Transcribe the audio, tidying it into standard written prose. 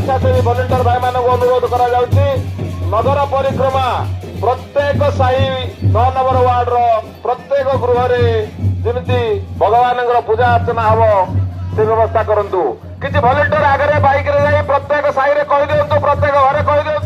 स्वेच्छासेवी volunteer भाई मान अनुरोध करा नगर परिक्रमा प्रत्येक साही 9 नंबर वार्ड प्रत्येक गृह जमी भगवान पूजा अर्चना हम से व्यवस्था करूँ किसी भलेंटियर आगे बाइक रे प्रत्येक साही कही दिंतु प्रत्येक घरे कही दिंतु